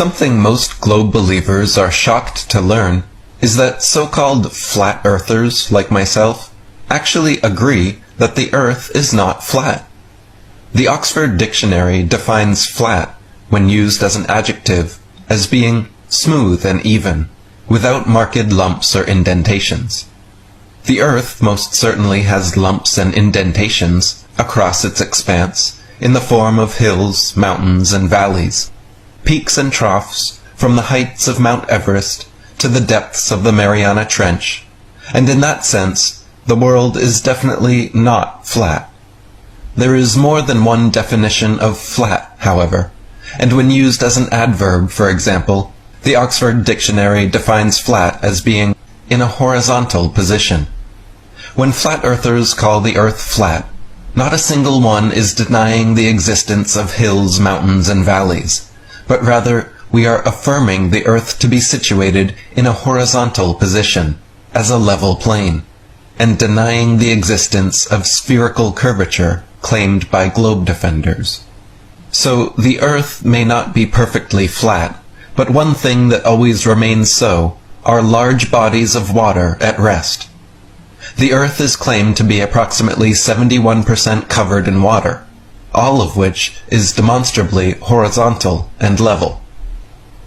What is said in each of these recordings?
Something most globe believers are shocked to learn is that so-called flat earthers like myself actually agree that the Earth is not flat. The Oxford Dictionary defines flat, when used as an adjective, as being smooth and even, without marked lumps or indentations. The Earth most certainly has lumps and indentations across its expanse in the form of hills, mountains, and valleys, peaks and troughs from the heights of Mount Everest to the depths of the Mariana Trench, and in that sense, the world is definitely not flat. There is more than one definition of flat, however, and when used as an adverb, for example, the Oxford Dictionary defines flat as being in a horizontal position. When flat earthers call the Earth flat, not a single one is denying the existence of hills, mountains, and valleys, but rather we are affirming the Earth to be situated in a horizontal position, as a level plane, and denying the existence of spherical curvature claimed by globe defenders. So the Earth may not be perfectly flat, but one thing that always remains so are large bodies of water at rest. The Earth is claimed to be approximately 71% covered in water, all of which is demonstrably horizontal and level.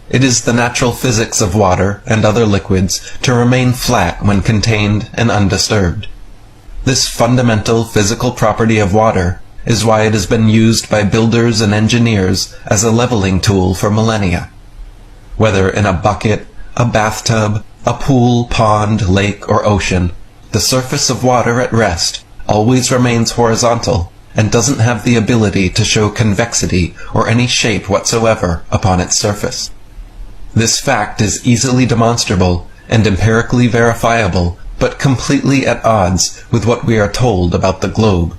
It is the natural physics of water and other liquids to remain flat when contained and undisturbed. This fundamental physical property of water is why it has been used by builders and engineers as a leveling tool for millennia. Whether in a bucket, a bathtub, a pool, pond, lake, or ocean, the surface of water at rest always remains horizontal and doesn't have the ability to show convexity or any shape whatsoever upon its surface. This fact is easily demonstrable and empirically verifiable, but completely at odds with what we are told about the globe.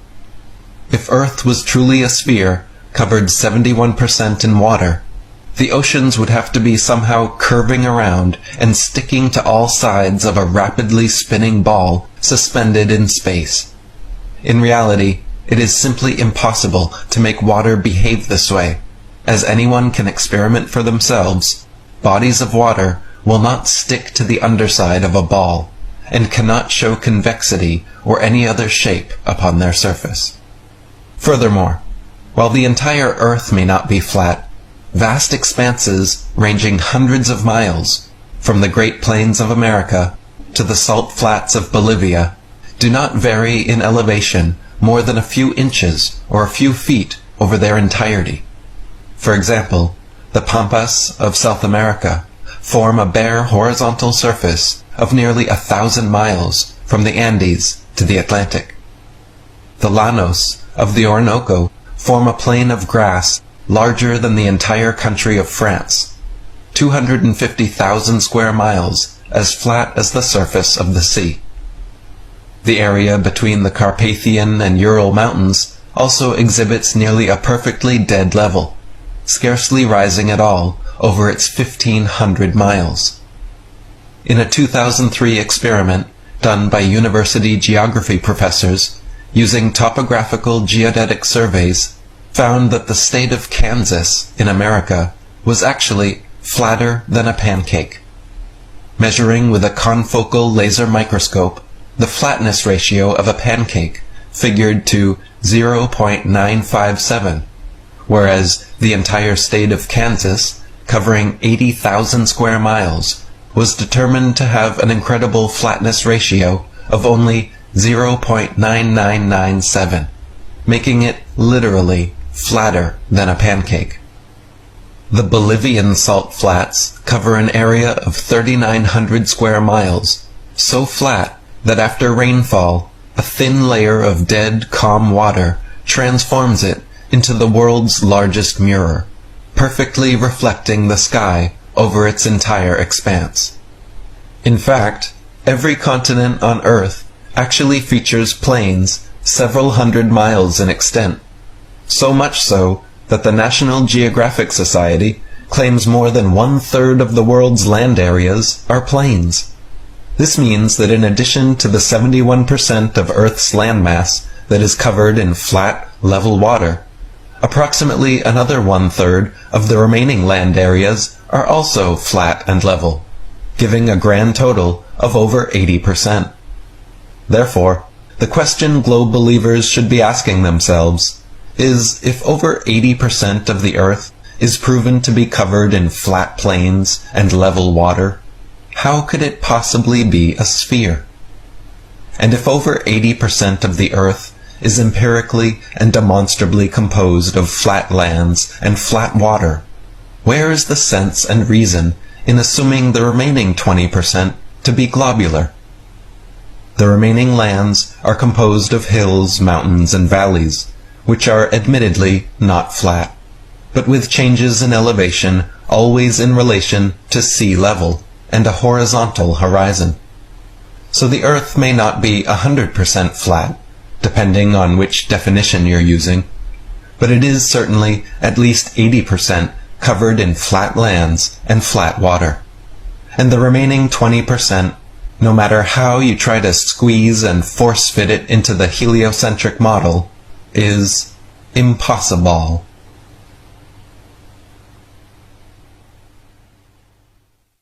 If Earth was truly a sphere, covered 71% in water, the oceans would have to be somehow curving around and sticking to all sides of a rapidly spinning ball suspended in space. In reality, it is simply impossible to make water behave this way. As anyone can experiment for themselves, bodies of water will not stick to the underside of a ball, and cannot show convexity or any other shape upon their surface. Furthermore, while the entire Earth may not be flat, vast expanses ranging hundreds of miles, from the Great Plains of America to the salt flats of Bolivia, do not vary in elevation more than a few inches or a few feet over their entirety. For example, the Pampas of South America form a bare horizontal surface of nearly 1,000 miles from the Andes to the Atlantic. The Llanos of the Orinoco form a plain of grass larger than the entire country of France, 250,000 square miles, as flat as the surface of the sea. The area between the Carpathian and Ural Mountains also exhibits nearly a perfectly dead level, scarcely rising at all over its 1,500 miles. In a 2003 experiment done by university geography professors using topographical geodetic surveys, found that the state of Kansas in America was actually flatter than a pancake. Measuring with a confocal laser microscope, the flatness ratio of a pancake figured to 0.957, whereas the entire state of Kansas, covering 80,000 square miles, was determined to have an incredible flatness ratio of only 0.9997, making it literally flatter than a pancake. The Bolivian salt flats cover an area of 3,900 square miles, so flat that after rainfall, a thin layer of dead, calm water transforms it into the world's largest mirror, perfectly reflecting the sky over its entire expanse. In fact, every continent on Earth actually features plains several hundred miles in extent, so much so that the National Geographic Society claims more than 1/3 of the world's land areas are plains. This means that in addition to the 71% of Earth's landmass that is covered in flat, level water, approximately another 1/3 of the remaining land areas are also flat and level, giving a grand total of over 80%. Therefore, the question globe believers should be asking themselves is, if over 80% of the Earth is proven to be covered in flat plains and level water, how could it possibly be a sphere? And if over 80% of the Earth is empirically and demonstrably composed of flat lands and flat water, where is the sense and reason in assuming the remaining 20% to be globular? The remaining lands are composed of hills, mountains, and valleys, which are admittedly not flat, but with changes in elevation always in relation to sea level and a horizontal horizon. So the Earth may not be 100% flat, depending on which definition you're using, but it is certainly at least 80% covered in flat lands and flat water. And the remaining 20%, no matter how you try to squeeze and force fit it into the heliocentric model, is impossible.